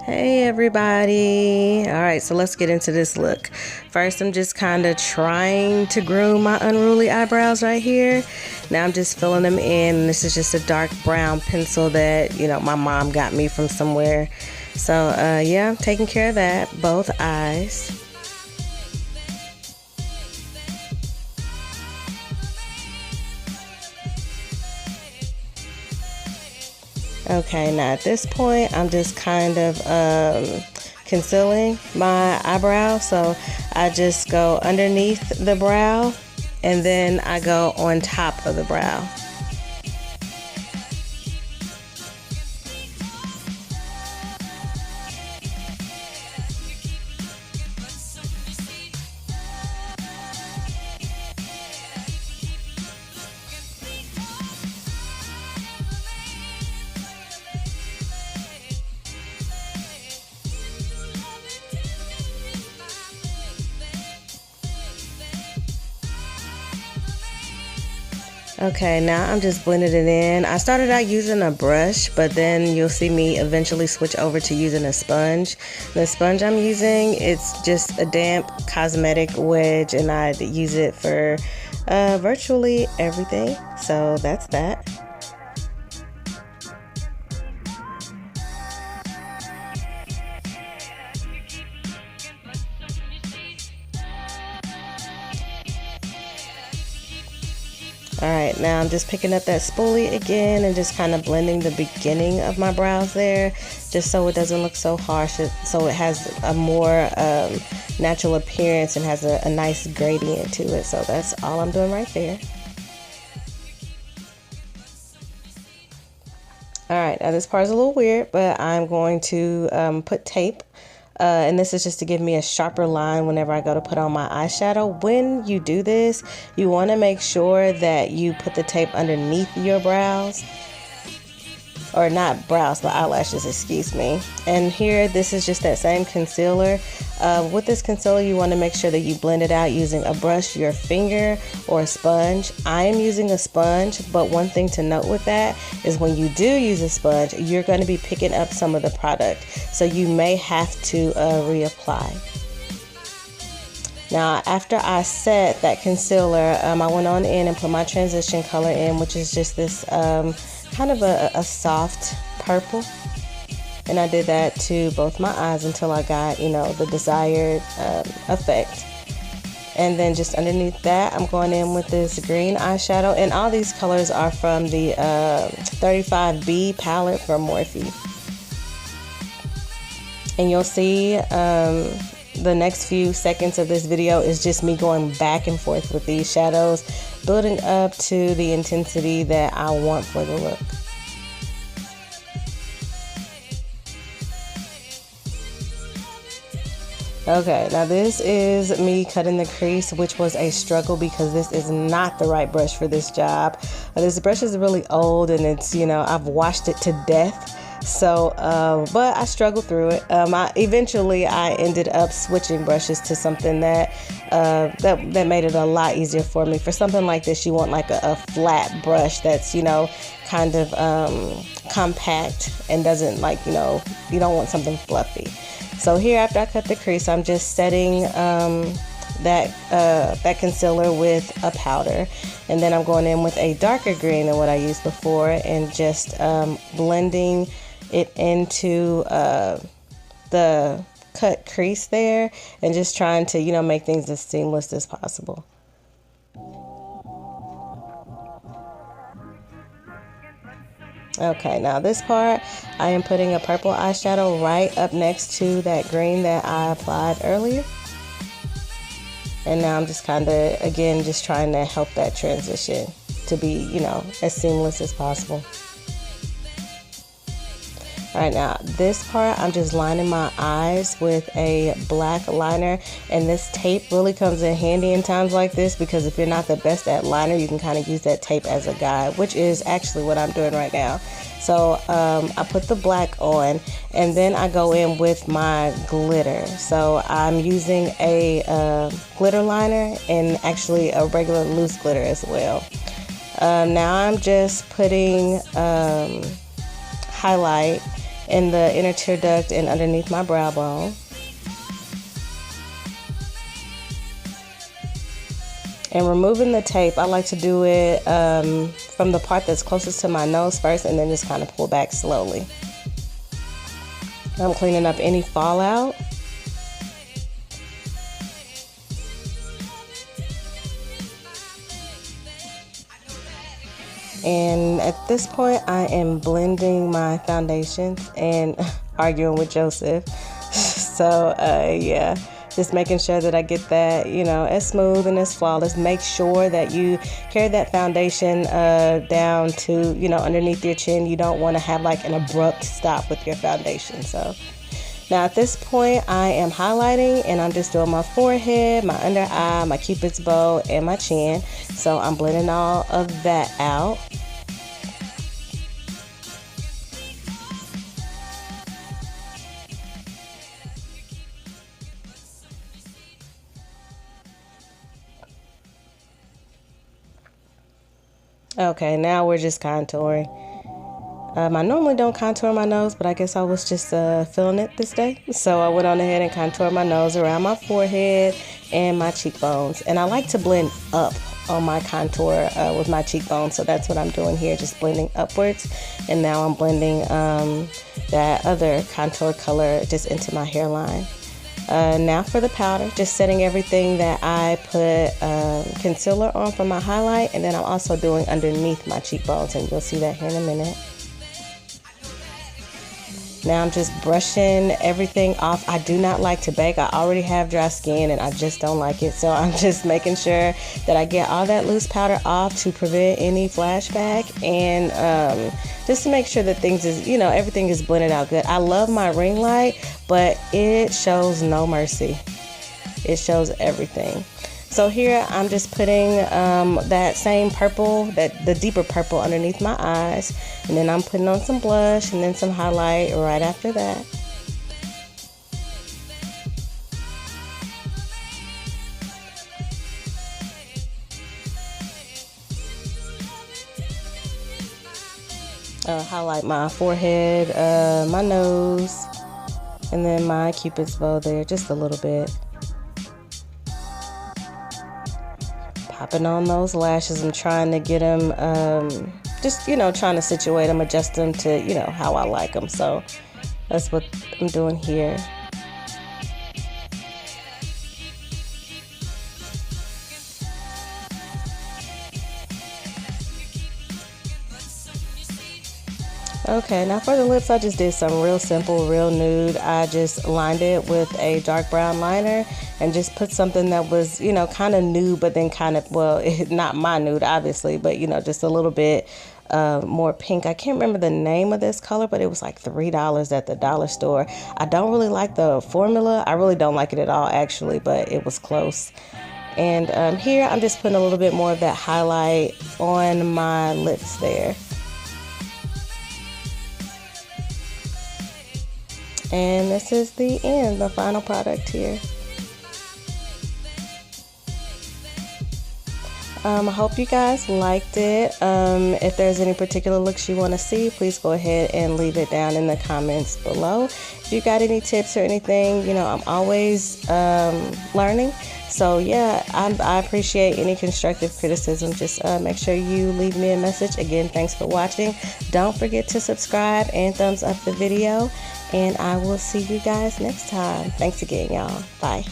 Hey everybody. All right, so let's get into this look. First, I'm just kind of trying to groom my unruly eyebrows right here. Now I'm just filling them in. This is just a dark brown pencil that, my mom got me from somewhere. So, yeah, I'm taking care of that, both eyes. Okay, now at this point, I'm just kind of concealing my eyebrow. So I just go underneath the brow and then I go on top of the brow. Okay, now I'm just blending it in. I started out using a brush, but then you'll see me eventually switch over to using a sponge. The sponge I'm using, it's just a damp cosmetic wedge, and I use it for virtually everything. So that's that. Alright, now I'm just picking up that spoolie again and just kind of blending the beginning of my brows there, just so it doesn't look so harsh, so it has a more natural appearance and has a nice gradient to it. So that's all I'm doing right there. Alright, now this part is a little weird, but I'm going to put tape. And this is just to give me a sharper line whenever I go to put on my eyeshadow. When you do this, you want to make sure that you put the tape underneath your brows. Or not brows, but eyelashes, excuse me. And here, this is just that same concealer. With this concealer, you want to make sure that you blend it out using a brush, your finger, or a sponge. I am using a sponge, but one thing to note with that is when you do use a sponge, you're going to be picking up some of the product. So you may have to reapply. Now, after I set that concealer, I went on in and put my transition color in, which is just this kind of a soft purple. And I did that to both my eyes until I got, the desired effect. And then just underneath that, I'm going in with this green eyeshadow. And all these colors are from the 35B palette from Morphe. And you'll see the next few seconds of this video is just me going back and forth with these shadows, building up to the intensity that I want for the look. Okay, now this is me cutting the crease, which was a struggle because this is not the right brush for this job. This brush is really old and it's, I've washed it to death. So, but I struggled through it. Eventually I ended up switching brushes to something that made it a lot easier for me. For something like this, you want like a flat brush that's, kind of compact and doesn't you don't want something fluffy. So here, after I cut the crease, I'm just setting that concealer with a powder, and then I'm going in with a darker green than what I used before, and just blending it into the cut crease there, and just trying to make things as seamless as possible. Okay, now this part, I am putting a purple eyeshadow right up next to that green that I applied earlier. And now I'm just kind of, again, just trying to help that transition to be, as seamless as possible. All right, now this part, I'm just lining my eyes with a black liner, and this tape really comes in handy in times like this because if you're not the best at liner, you can kind of use that tape as a guide, which is actually what I'm doing right now. So I put the black on, and then I go in with my glitter. So I'm using a glitter liner and actually a regular loose glitter as well. Now I'm just putting highlight in the inner tear duct and underneath my brow bone. And removing the tape, I like to do it from the part that's closest to my nose first, and then just kind of pull back slowly. I'm cleaning up any fallout. And at this point, I am blending my foundations and arguing with Joseph. So yeah, just making sure that I get that, you know, as smooth and as flawless. Make sure that you carry that foundation down to, you know, underneath your chin. You don't want to have like an abrupt stop with your foundation. So now at this point, I am highlighting, and I'm just doing my forehead, my under eye, my cupid's bow, and my chin. So I'm blending all of that out. Okay, now we're just contouring. I normally don't contour my nose, but I guess I was just feeling it this day. So I went on ahead and contoured my nose around my forehead and my cheekbones. And I like to blend up on my contour with my cheekbones. So that's what I'm doing here, just blending upwards. And now I'm blending that other contour color just into my hairline. Now for the powder, just setting everything that I put concealer on for my highlight. And then I'm also doing underneath my cheekbones, and you'll see that here in a minute. Now I'm just brushing everything off. I do not like to bake. I already have dry skin and I just don't like it. So I'm just making sure that I get all that loose powder off to prevent any flashback, and just to make sure that things is, you know, everything is blended out good. I love my ring light, but it shows no mercy. It shows everything. So here I'm just putting that same purple, the deeper purple underneath my eyes. And then I'm putting on some blush and then some highlight right after that. Highlight my forehead, my nose, and then my cupid's bow there just a little bit. Popping on those lashes. I'm trying to get them, just, you know, trying to situate them, adjust them to, you know, how I like them. So that's what I'm doing here. Okay, now for the lips, I just did some real simple, real nude. I just lined it with a dark brown liner and just put something that was, you know, kind of nude, but then kind of, well, not my nude, obviously, but, you know, just a little bit more pink. I can't remember the name of this color, but it was like $3 at the dollar store. I don't really like the formula. I really don't like it at all, actually, but it was close. And here, I'm just putting a little bit more of that highlight on my lips there. And this is the end, the final product here. I hope you guys liked it. If there's any particular looks you want to see, please go ahead and leave it down in the comments below. If you got any tips or anything, you know, I'm always learning. So yeah, I appreciate any constructive criticism. Just make sure you leave me a message. Again, thanks for watching. Don't forget to subscribe and thumbs up the video. And I will see you guys next time. Thanks again, y'all. Bye.